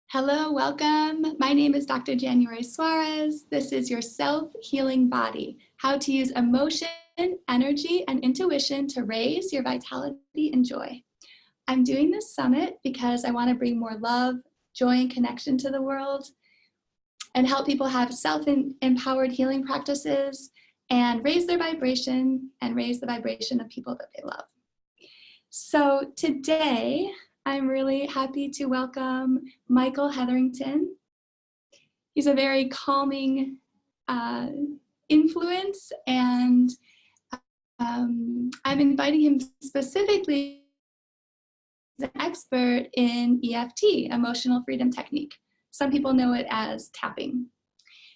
Hello, welcome. My name is Dr. January Suarez. This is your self-healing body, how to use emotion, energy, and intuition to raise your vitality and joy. I'm doing this summit because I want to bring more love, joy, and connection to the world and help people have self-empowered healing practices and raise their vibration and raise the vibration of people that they love. So today, I'm really happy to welcome Michael Hetherington. He's a very calming influence, and I'm inviting him specifically as an expert in EFT, Emotional Freedom Technique. Some people know it as tapping.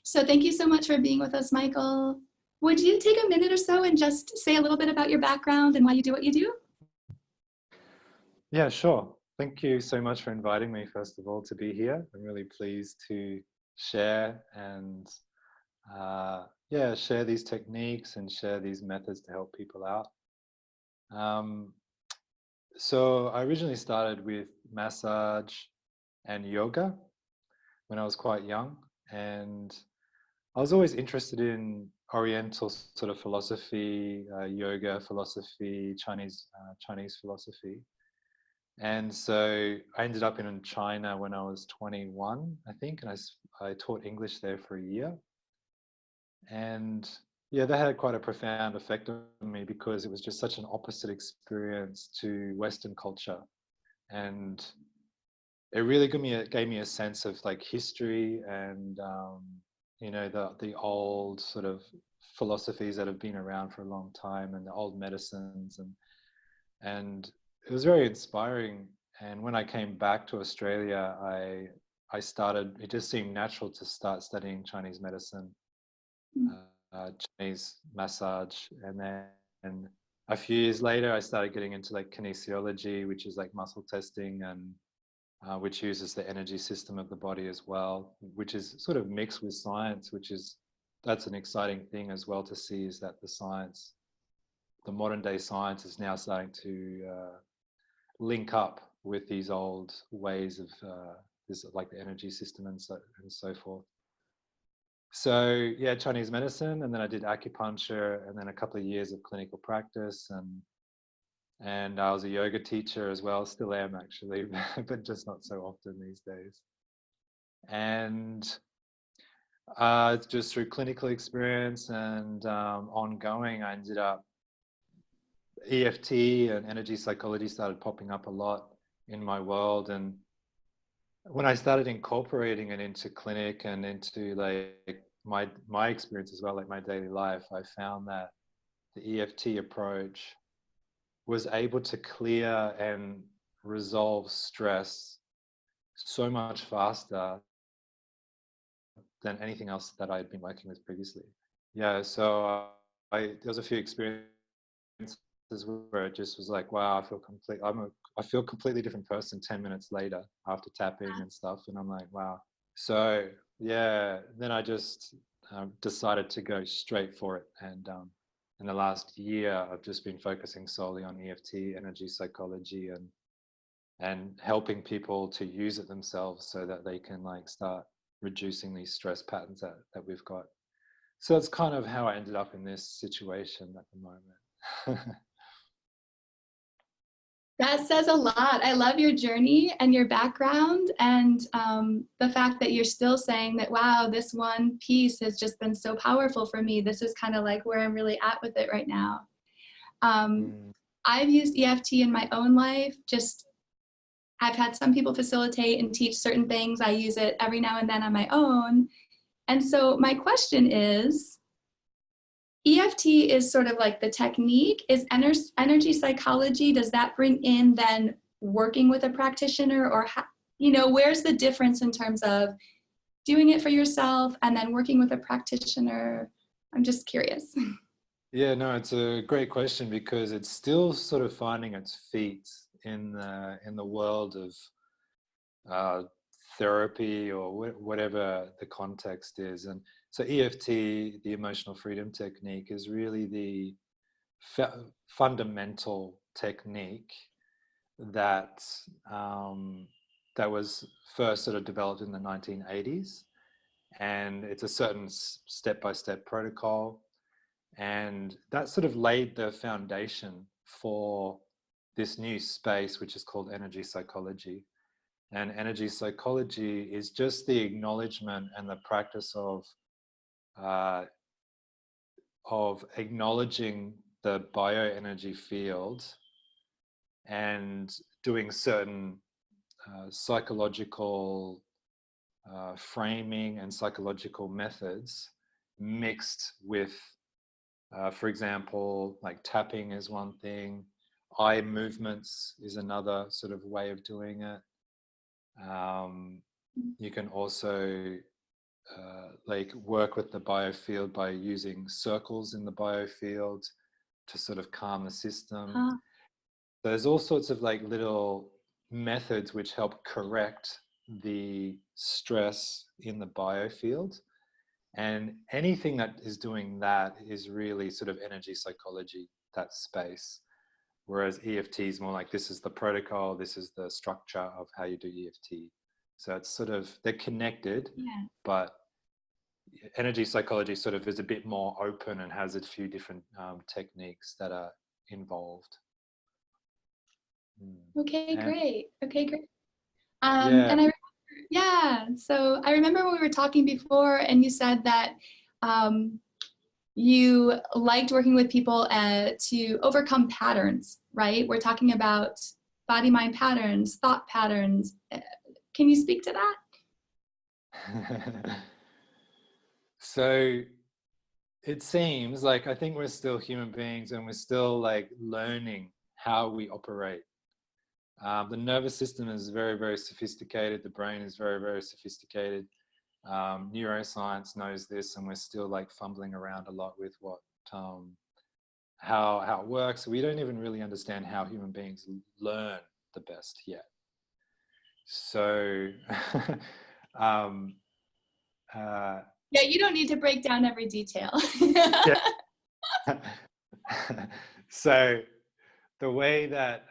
So thank you so much for being with us, Michael. Would you take a minute or so and just say a little bit about your background and why you do what you do? Yeah, sure. Thank you so much for inviting me, first of all, to be here. I'm really pleased to share and share these techniques and share these methods to help people out. So I originally started with massage and yoga when I was quite young, and I was always interested in Oriental sort of philosophy, yoga philosophy, Chinese philosophy. And so I ended up in China when I was 21, I think, and I taught English there for a year. And yeah, that had quite a profound effect on me because it was just such an opposite experience to Western culture. And it really gave me a sense of like history and, the old sort of philosophies that have been around for a long time and the old medicines and it was very inspiring. And when I came back to Australia, I started, it just seemed natural to start studying Chinese medicine, Chinese massage. And then a few years later, I started getting into like kinesiology, which is like muscle testing and which uses the energy system of the body as well, which is sort of mixed with science, that's an exciting thing as well to see, is that the modern day science is now starting to link up with these old ways of this, like the energy system and so forth. So yeah, Chinese medicine, and then I did acupuncture, and then a couple of years of clinical practice, and I was a yoga teacher as well, still am actually, but just not so often these days. And just through clinical experience and ongoing, I ended up EFT and energy psychology started popping up a lot in my world. And when I started incorporating it into clinic and into like my experience as well, like my daily life, I found that the EFT approach was able to clear and resolve stress so much faster than anything else that I had been working with previously. Yeah, so there was a few experiences where it just was like, wow, I feel a completely different person 10 minutes later after tapping and stuff. And I'm like, wow. So yeah, then I just decided to go straight for it. And in the last year, I've just been focusing solely on EFT, energy psychology, and helping people to use it themselves so that they can like start reducing these stress patterns that we've got. So that's kind of how I ended up in this situation at the moment. That says a lot. I love your journey and your background, and the fact that you're still saying that, wow, this one piece has just been so powerful for me. This is kind of like where I'm really at with it right now. I've used EFT in my own life. I've had some people facilitate and teach certain things. I use it every now and then on my own. And so my question is, EFT is sort of like the technique. Is energy psychology, does that bring in then working with a practitioner, or where's the difference in terms of doing it for yourself and then working with a practitioner? I'm just curious. Yeah, no, it's a great question because it's still sort of finding its feet in the world of therapy or whatever the context is. And so EFT, the emotional freedom technique, is really the fundamental technique that that was first sort of developed in the 1980s. And it's a certain step-by-step protocol. And that sort of laid the foundation for this new space, which is called energy psychology. And energy psychology is just the acknowledgement and the practice of acknowledging the bioenergy field and doing certain psychological framing and psychological methods mixed with, for example, like tapping is one thing, eye movements is another sort of way of doing it. You can also like work with the biofield by using circles in the biofield to sort of calm the system. There's all sorts of like little methods which help correct the stress in the biofield. And anything that is doing that is really sort of energy psychology, that space. Whereas EFT is more like, this is the protocol, this is the structure of how you do EFT. So it's sort of, they're connected, but energy psychology sort of is a bit more open and has a few different techniques that are involved. Okay, great. Okay, great. Yeah. And so I remember when we were talking before and you said that you liked working with people to overcome patterns, right? We're talking about body-mind patterns, thought patterns. Can you speak to that? So it seems like, I think we're still human beings and we're still like learning how we operate. The nervous system is very, very sophisticated. The brain is very, very sophisticated. Neuroscience knows this, and we're still like fumbling around a lot with what, how it works. We don't even really understand how human beings learn the best yet. So, yeah, you don't need to break down every detail. So the way that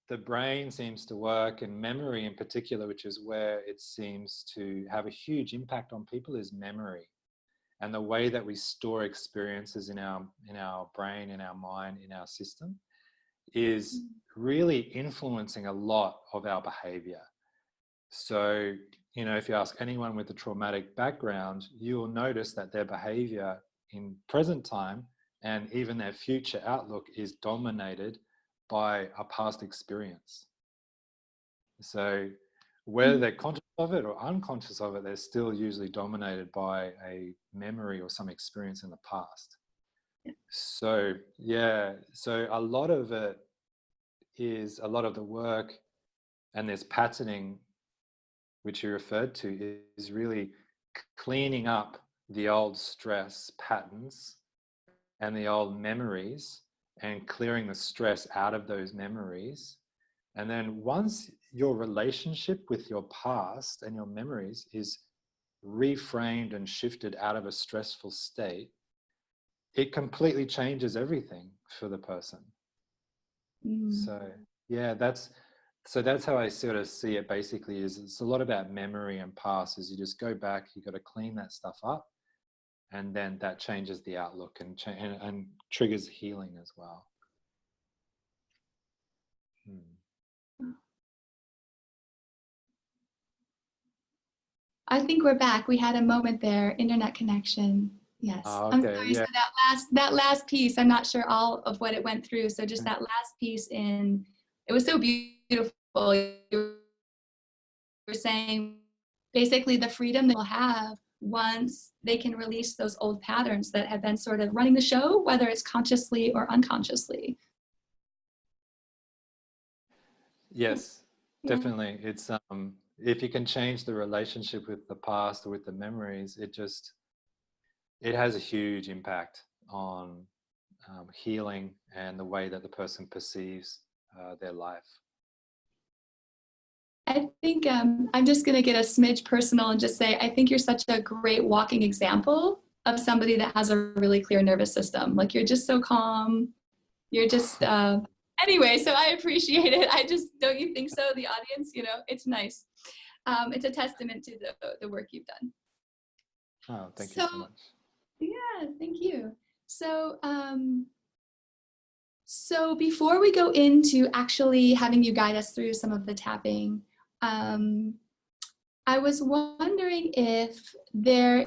the brain seems to work, and memory in particular, which is where it seems to have a huge impact on people, is memory. And the way that we store experiences in our brain, in our mind, in our system is really influencing a lot of our behavior. So, you know, if you ask anyone with a traumatic background, you will notice that their behavior in present time and even their future outlook is dominated by a past experience. So whether they're conscious of it or unconscious of it, they're still usually dominated by a memory or some experience in the past. So so a lot of it is, a lot of the work and this patterning, which you referred to, is really cleaning up the old stress patterns and the old memories and clearing the stress out of those memories. And then once your relationship with your past and your memories is reframed and shifted out of a stressful state, it completely changes everything for the person. So yeah, that's how I sort of see it. Basically, is it's a lot about memory and past. Is you just go back, you got to clean that stuff up, and then that changes the outlook and triggers healing as well. I think we're back. We had a moment there, internet connection. Yes. Oh, okay, I'm sorry. yeah. So that last piece, I'm not sure all of what it went through. So just that last piece it was so beautiful. You were saying basically the freedom they'll have once they can release those old patterns that have been sort of running the show, whether it's consciously or unconsciously. Yes, definitely. It's if you can change the relationship with the past or with the memories, it has a huge impact on healing and the way that the person perceives their life. I think I'm just going to get a smidge personal and just say, I think you're such a great walking example of somebody that has a really clear nervous system. Like, you're just so calm. You're just, Anyway, so I appreciate it. I just, don't you think so? The audience, you know, it's nice. It's a testament to the work you've done. Oh, thank you so much. Yeah, thank you. So, so before we go into actually having you guide us through some of the tapping, I was wondering if there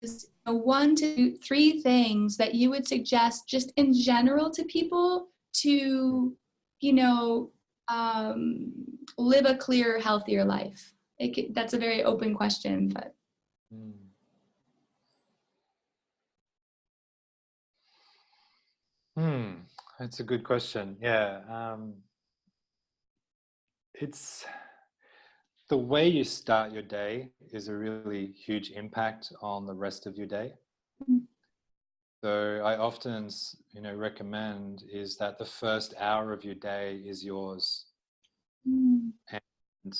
is 1 to 3 things that you would suggest just in general to people to, you know, live a clearer, healthier life. That's a very open question, but. That's a good question. Yeah. It's the way you start your day is a really huge impact on the rest of your day. So I often, recommend is that the first hour of your day is yours. And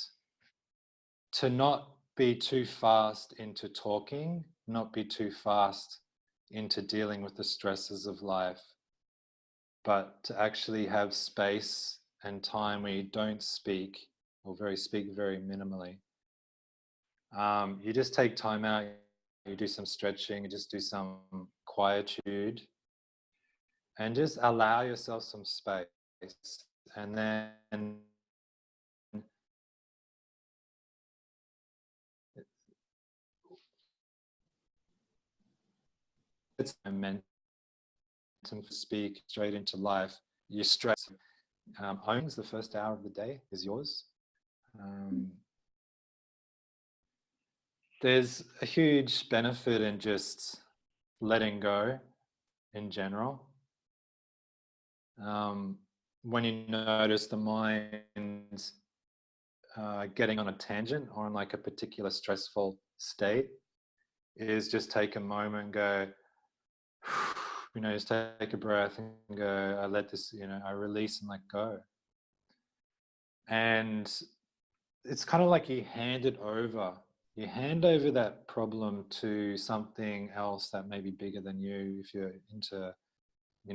to not be too fast into talking, not be too fast into dealing with the stresses of life, but to actually have space and time where you don't speak or speak very minimally. You just take time out, you do some stretching, you just do some quietude, and just allow yourself some space. And then it's momentum to speak straight into life. Your stress owns the first hour of the day is yours. There's a huge benefit in just letting go in general. When you notice the mind getting on a tangent or in like a particular stressful state, is just take a moment and go, just take a breath and go, I let this, I release and let go. And it's kind of like you hand over that problem to something else that may be bigger than you, if you're into,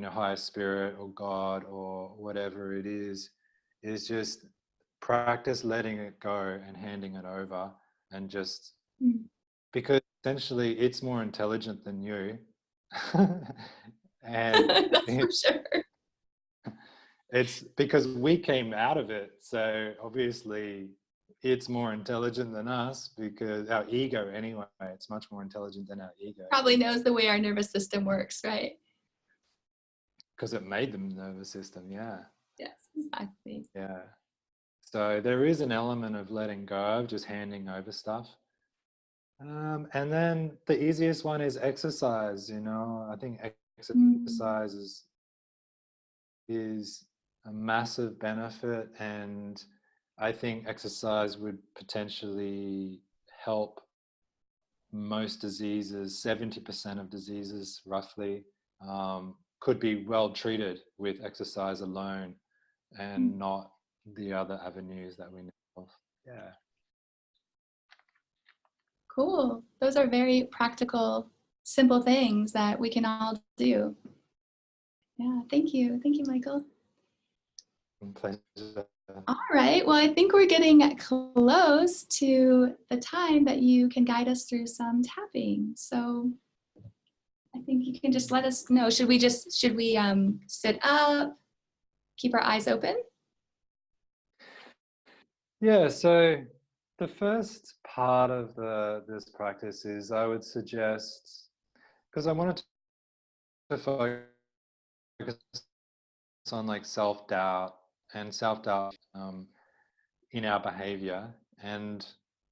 higher spirit or God or whatever it is just practice letting it go and handing it over, and just because essentially it's more intelligent than you. And that's for sure. It's because we came out of it, so obviously it's more intelligent than us, because our ego, anyway, it's much more intelligent than our ego. Probably knows the way our nervous system works, right? Because it made the nervous system, yeah. Yes, exactly. Yeah. So there is an element of letting go, of just handing over stuff. And then the easiest one is exercise. I think exercise is a massive benefit, and I think exercise would potentially help most diseases. 70% of diseases, roughly, could be well treated with exercise alone, and not the other avenues that we know of. Yeah. Cool. Those are very practical, simple things that we can all do. Yeah, thank you. Thank you, Michael. Pleasure. All right. Well, I think we're getting close to the time that you can guide us through some tapping. So I think you can just let us know. Should we sit up, keep our eyes open? Yeah, so the first part of this practice is, I would suggest, because I wanted to focus on like self-doubt in our behavior. And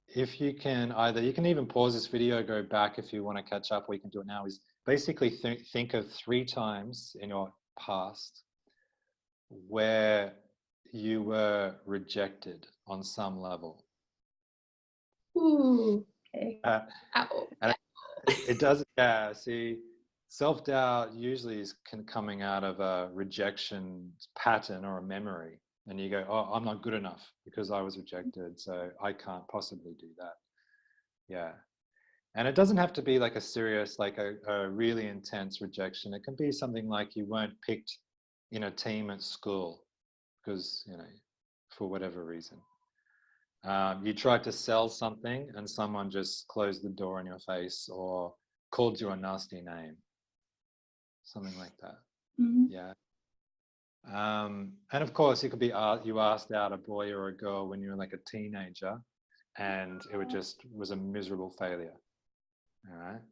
if you can, you can even pause this video, go back if you want to catch up, or you can do it now, is basically think of 3 times in your past where you were rejected on some level. Ooh, okay. And it does, yeah, see, self-doubt usually is coming out of a rejection pattern or a memory. And you go, oh, I'm not good enough because I was rejected, so I can't possibly do that. Yeah. And it doesn't have to be like a serious, like a really intense rejection. It can be something like you weren't picked in a team at school because, for whatever reason. You tried to sell something and someone just closed the door in your face or called you a nasty name, something like that. Mm-hmm. Yeah. And of course, it could be you asked out a boy or a girl when you were like a teenager, and it was a miserable failure. All right.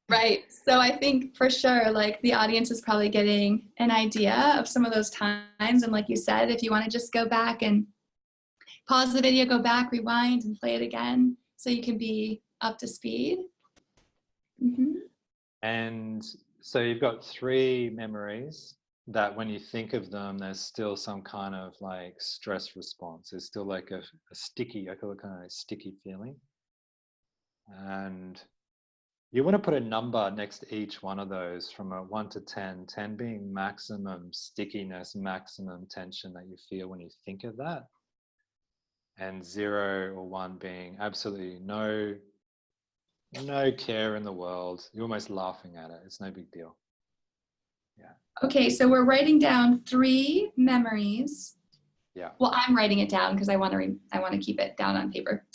Right. So I think for sure, like the audience is probably getting an idea of some of those times. And like you said, if you want to just go back and pause the video, go back, rewind, and play it again so you can be up to speed. Mm-hmm. And so you've got 3 memories that when you think of them, there's still some kind of like stress response. There's still like a sticky, I call it kind of a sticky feeling. And you want to put a number next to each one of those from a 1 to 10, 10 being maximum stickiness, maximum tension that you feel when you think of that. And 0 or 1 being absolutely no care in the world. You're almost laughing at it. It's no big deal. Yeah. Okay, so we're writing down 3 memories. Yeah. Well, I'm writing it down because I want to keep it down on paper.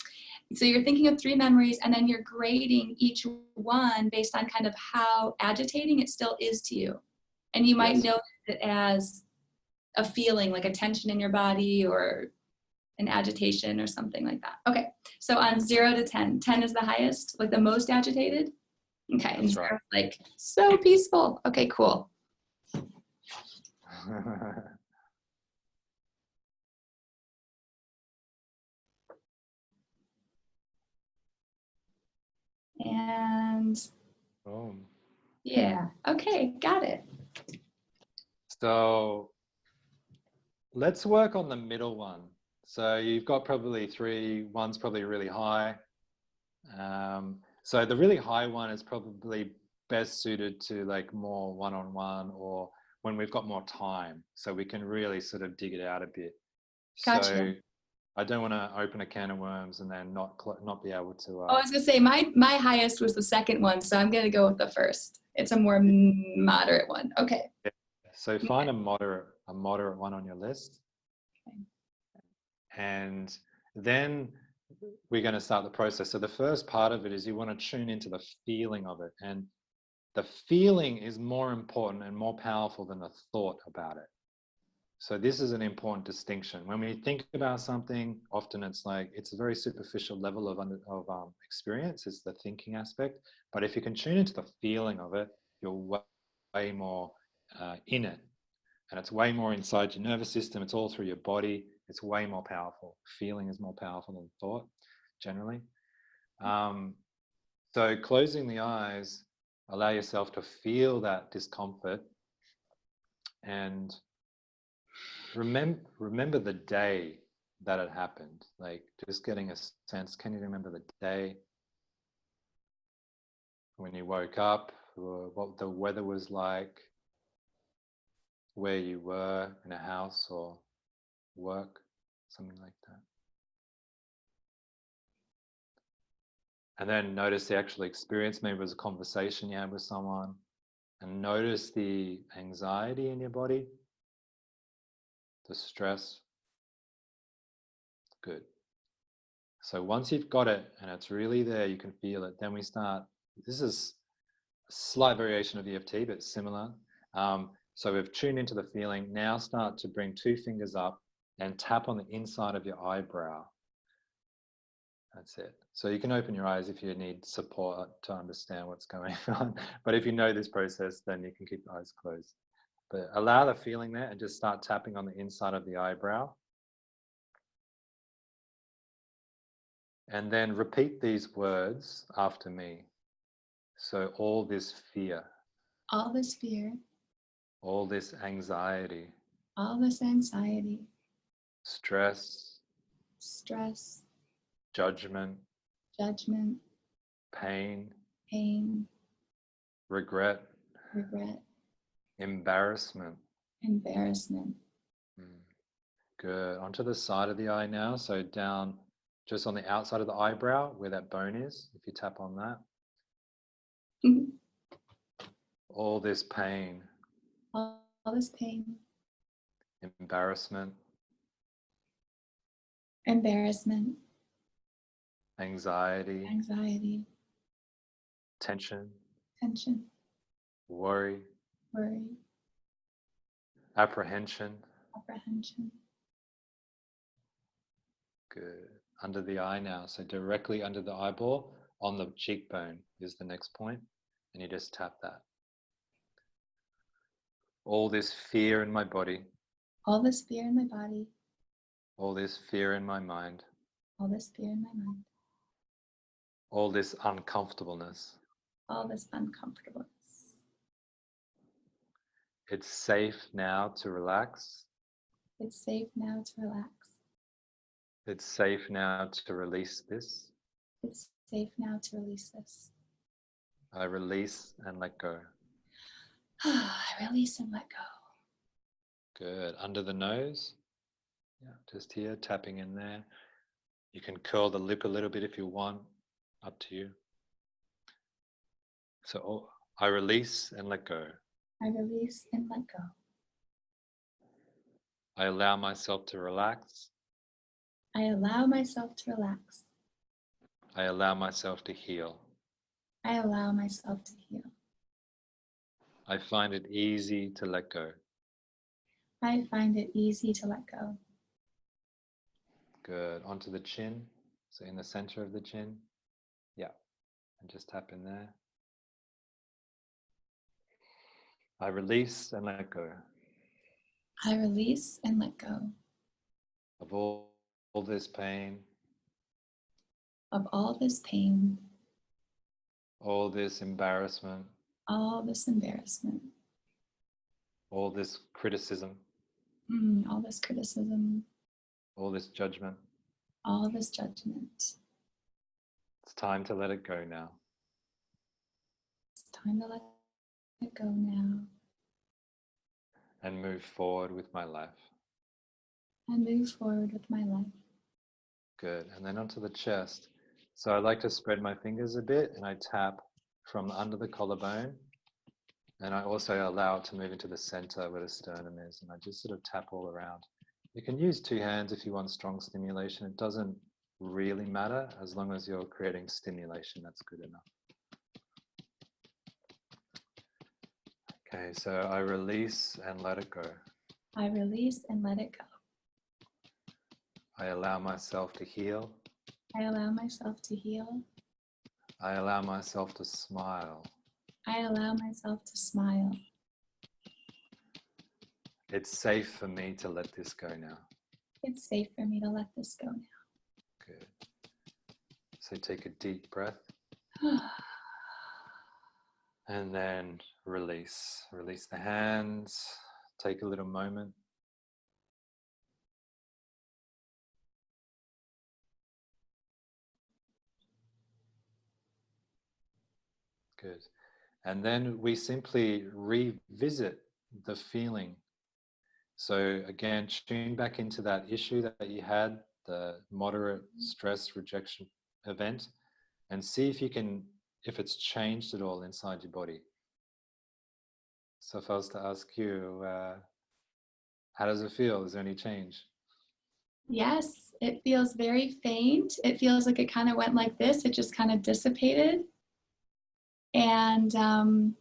So you're thinking of 3 memories, and then you're grading each one based on kind of how agitating it still is to you. And you might notice it as a feeling, like a tension in your body or an agitation or something like that. Okay, so on 0 to 10, 10 is the highest, like the most agitated? Okay, and 0 is like so peaceful. Okay, cool. And yeah, okay, got it. So let's work on the middle one. So you've got probably 3, one's probably really high. So the really high one is probably best suited to like more one-on-one or when we've got more time, so we can really sort of dig it out a bit. Gotcha. So I don't want to open a can of worms and then not be able to. I was gonna say my highest was the second one, so I'm gonna go with the first. It's a more moderate one. Okay. Yeah. So find a moderate one on your list, okay. And then we're going to start the process. So the first part of it is you want to tune into the feeling of it, and the feeling is more important and more powerful than the thought about it. So this is an important distinction. When we think about something, often it's like it's a very superficial level of experience. It's the thinking aspect. But if you can tune into the feeling of it, you're way more in it, and it's way more inside your nervous system. It's all through your body. It's way more powerful. Feeling is more powerful than thought, generally. So closing the eyes, allow yourself to feel that discomfort, and remember the day that it happened. Like just getting a sense, can you remember the day when you woke up, or what the weather was like, where you were in a house or work, something like that. And then notice the actual experience. Maybe it was a conversation you had with someone, and notice the anxiety in your body, the stress. Good. So once you've got it and it's really there, you can feel it, then we start. This is a slight variation of EFT, but similar. So we've tuned into the feeling. Now start to bring 2 fingers up and tap on the inside of your eyebrow. That's it. So you can open your eyes if you need support to understand what's going on. But if you know this process, then you can keep your eyes closed. But allow the feeling there and just start tapping on the inside of the eyebrow. And then repeat these words after me. So all this fear. All this fear. All this anxiety. All this anxiety. Stress. Stress. Judgment. Judgment. Pain. Pain. Regret. Regret. Embarrassment. Embarrassment. Good. Onto the side of the eye now. So down just on the outside of the eyebrow where that bone is, if you tap on that. All this pain. All this pain, embarrassment, embarrassment, anxiety, anxiety, tension, tension, worry, worry, apprehension. apprehension. Good. Under the eye now. So directly under the eyeball on the cheekbone is the next point, and you just tap that. All this fear in my body, All this fear in my body, all this fear in my mind, all this fear in my mind, all this uncomfortableness. all this uncomfortableness. It's safe now to relax. It's safe now to relax. It's safe now to release this. It's safe now to release this. I release and let go. I release and let go. Good. Under the nose. Yeah, just here, tapping in there. You can curl the lip a little bit if you want. Up to you. So I release and let go. I release and let go. I allow myself to relax. I allow myself to relax. I allow myself to heal. I allow myself to heal. I find it easy to let go. I find it easy to let go. Good. Onto the chin. So in the center of the chin. Yeah. And just tap in there. I release and let go. I release and let go Of all this pain. of all this pain, All this embarrassment. all this embarrassment, All this criticism. all this criticism, All this judgment. all this judgment. It's time to let it go now. It's time to let it go now And move forward with my life. and move forward with my life. Good. And then onto the chest. So I like to spread my fingers a bit and I tap from under the collarbone. And I also allow it to move into the center where the sternum is. And I just sort of tap all around. You can use two hands if you want strong stimulation. It doesn't really matter as long as you're creating stimulation. That's good enough. Okay, so I release and let it go. I release and let it go. I allow myself to heal. I allow myself to heal. I allow myself to smile. I allow myself to smile. It's safe for me to let this go now. It's safe for me to let this go now. Good. So take a deep breath and then release. Release the hands. Take a little moment. Good. And then we simply revisit the feeling. So again, tune back into that issue that you had, the moderate stress rejection event, and see if you can, if it's changed at all inside your body. So if I was to ask you, how does it feel? Is there any change? Yes, it feels very faint. It feels like it kind of went like this. It just kind of dissipated. And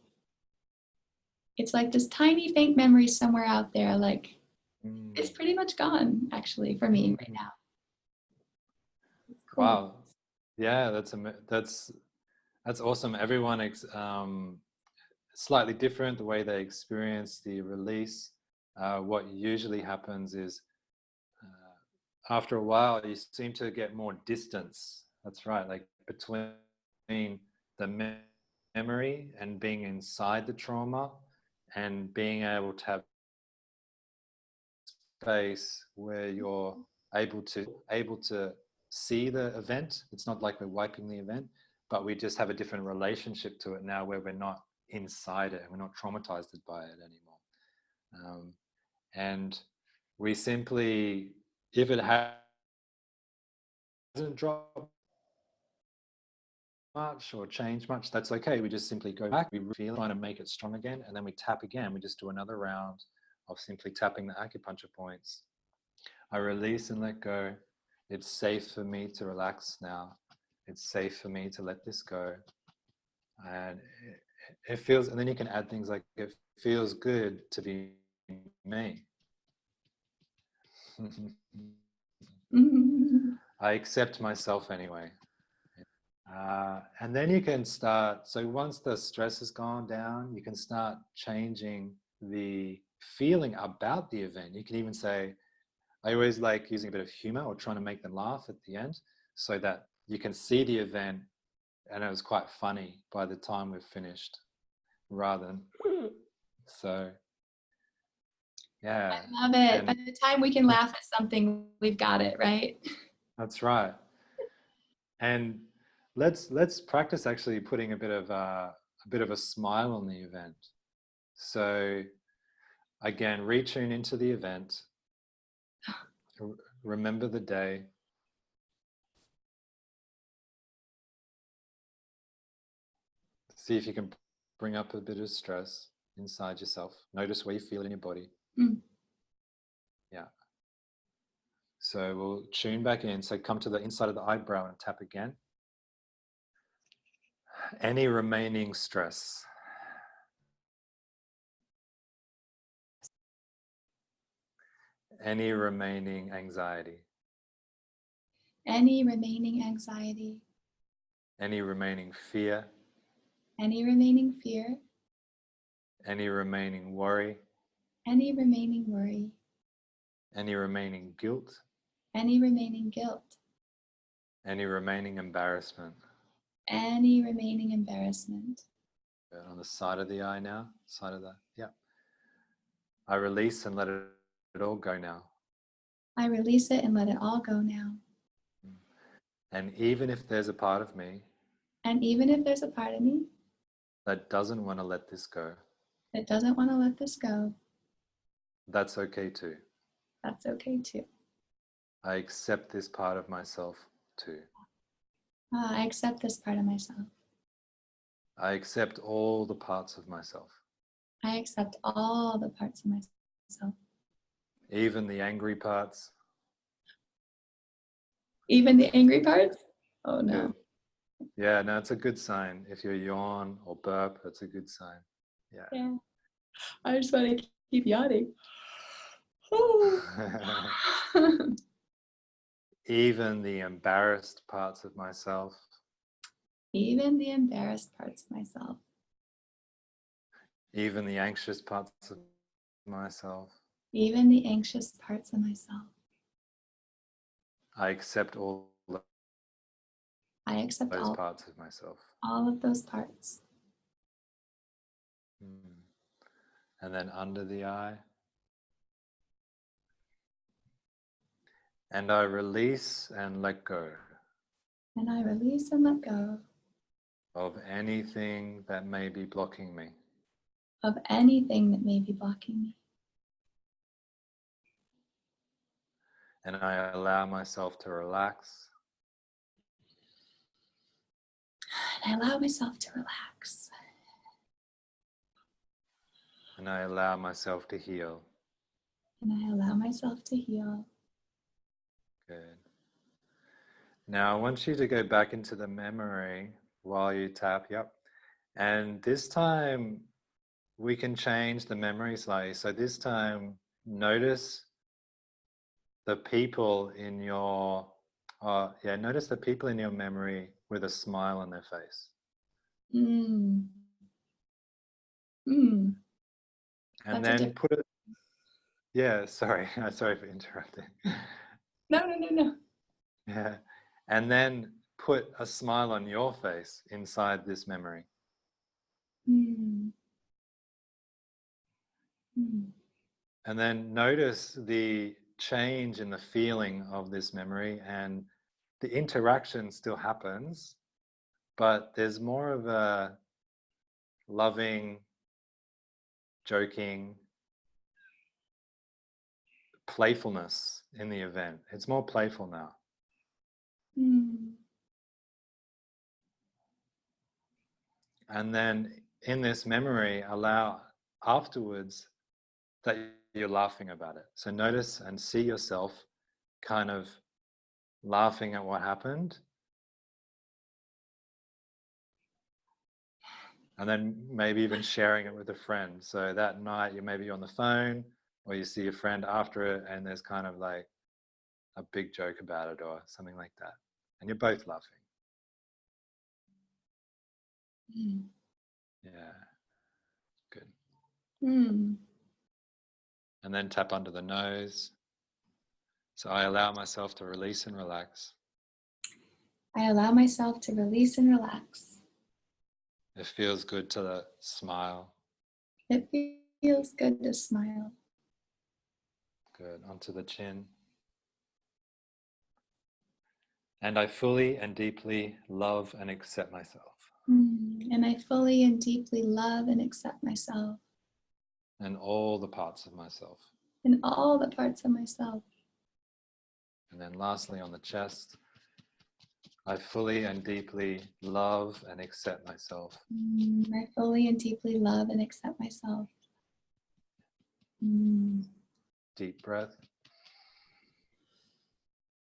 it's like this tiny faint memory somewhere out there. Like it's pretty much gone actually for me right now. It's cool. Wow. Yeah, that's awesome. Everyone slightly different the way they experience the release. What usually happens is after a while you seem to get more distance. That's right, like between the memory and being inside the trauma and being able to have space where you're able to see the event. It's not like we're wiping the event, but we just have a different relationship to it now where we're not inside it and we're not traumatized by it anymore. And we simply, if it hasn't dropped much or changed much, that's okay. We just simply go back, we feel, trying to make it strong again, and then we tap again. We just do another round of simply tapping the acupuncture points. I release and let go. It's safe for me to relax now. It's safe for me to let this go. And it feels, and then you can add things like, it feels good to be me. I accept myself anyway. And then you can start, so once the stress has gone down, you can start changing the feeling about the event. You can even say, I always like using a bit of humor or trying to make them laugh at the end so that you can see the event and it was quite funny by the time we've finished rather than, so yeah. I love it. By the time we can laugh at something, we've got it, right? That's right. And let's practice actually putting a bit of a smile on the event. So again, retune into the event. Remember the day. See if you can bring up a bit of stress inside yourself. Notice where you feel it in your body. Yeah. So we'll tune back in. So come to the inside of the eyebrow and tap again. Any remaining stress. Any remaining anxiety. Any remaining anxiety. Any remaining fear. Any remaining fear. Any remaining worry. Any remaining worry. Any remaining guilt. Any remaining guilt. Any remaining embarrassment. Any remaining embarrassment. Good. On the side of the eye now. Side of the, yeah. I release and let it all go now. I release it and let it all go now. And even if there's a part of me. And even if there's a part of me. That doesn't want to let this go. That doesn't want to let this go. That's okay too. That's okay too. I accept this part of myself too. I accept this part of myself. I accept all the parts of myself. I accept all the parts of myself. Even the angry parts. Even the angry parts? Oh no. Good. Yeah, no, it's a good sign. If you yawn or burp, that's a good sign. Yeah. I just want to keep yawning. Oh. Even the embarrassed parts of myself. Even the embarrassed parts of myself. Even the anxious parts of myself. Even the anxious parts of myself. I accept all I accept those all parts of myself. All of those parts. And then under the eye. And I release and let go. And I release and let go. Of anything that may be blocking me. Of anything that may be blocking me. And I allow myself to relax. And I allow myself to relax. And I allow myself to heal. And I allow myself to heal. Good. Now I want you to go back into the memory while you tap, yep. And this time we can change the memory slightly. So this time notice the people in your, notice the people in your memory with a smile on their face. And And then put it, sorry for interrupting. No. Yeah. And then put a smile on your face inside this memory. And then notice the change in the feeling of this memory, and the interaction still happens, but there's more of a loving, joking, playfulness in the event. It's more playful now. And then in this memory, allow afterwards that you're laughing about it. So notice and see yourself kind of laughing at what happened. And then maybe even sharing it with a friend. So that night you maybe on the phone, or you see your friend after it and there's kind of like a big joke about it or something like that. And you're both laughing. Mm. Yeah, good. Mm. And then tap under the nose. So I allow myself to release and relax. I allow myself to release and relax. It feels good to smile. It feels good to smile. Good. Onto the chin. And I fully and deeply love and accept myself. And I fully and deeply love and accept myself. And all the parts of myself. And all the parts of myself. And then lastly on the chest, I fully and deeply love and accept myself. I fully and deeply love and accept myself. Deep breath.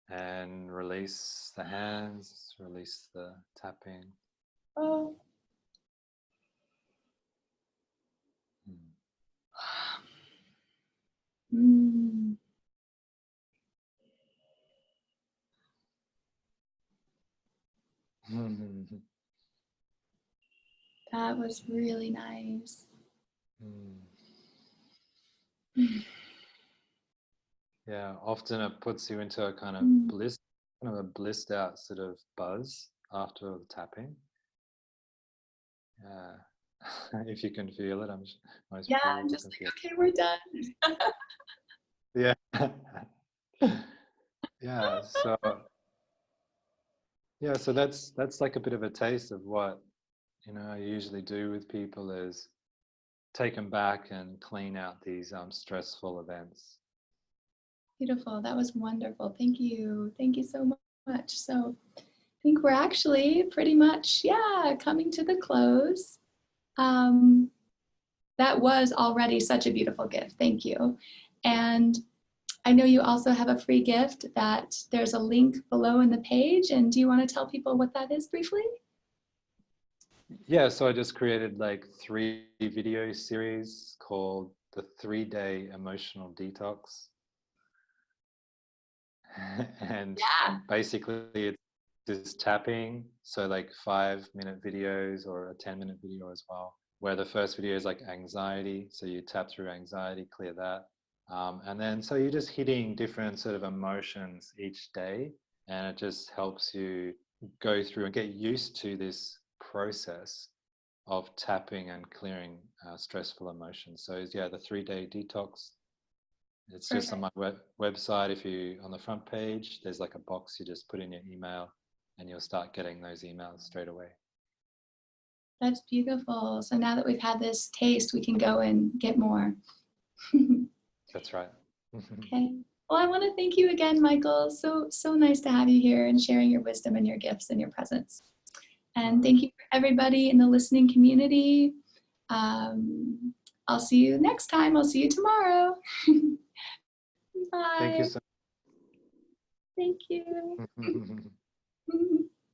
And release the hands, release the tapping. Oh. That was really nice. Yeah, often it puts you into a kind of bliss, kind of a blissed out sort of buzz after the tapping. Yeah, if you can feel it, most Yeah, people I'm just can like, feel okay, we're done. it. Yeah. Yeah, so that's like a bit of a taste of what I usually do with people is take them back and clean out these stressful events. Beautiful. That was wonderful. Thank you. Thank you so much. So I think we're actually pretty much, coming to the close. That was already such a beautiful gift. Thank you. And I know you also have a free gift that there's a link below in the page. And do you want to tell people what that is briefly? Yeah, so I just created like 3 video series called the 3-day emotional detox. And basically it's this tapping, so like 5-minute videos or a 10-minute video as well, where the first video is like anxiety, so you tap through anxiety, clear that, and then so you're just hitting different sort of emotions each day, and it just helps you go through and get used to this process of tapping and clearing stressful emotions. So yeah, the 3-day detox. It's Perfect. just on my website. If you on the front page, there's like a box. You just put in your email, and you'll start getting those emails straight away. That's beautiful. So now that we've had this taste, we can go and get more. That's right. Okay. Well, I want to thank you again, Michael. So nice to have you here and sharing your wisdom and your gifts and your presence. And thank you for everybody in the listening community. I'll see you next time. I'll see you tomorrow. Bye. Thank you so Thank you. much.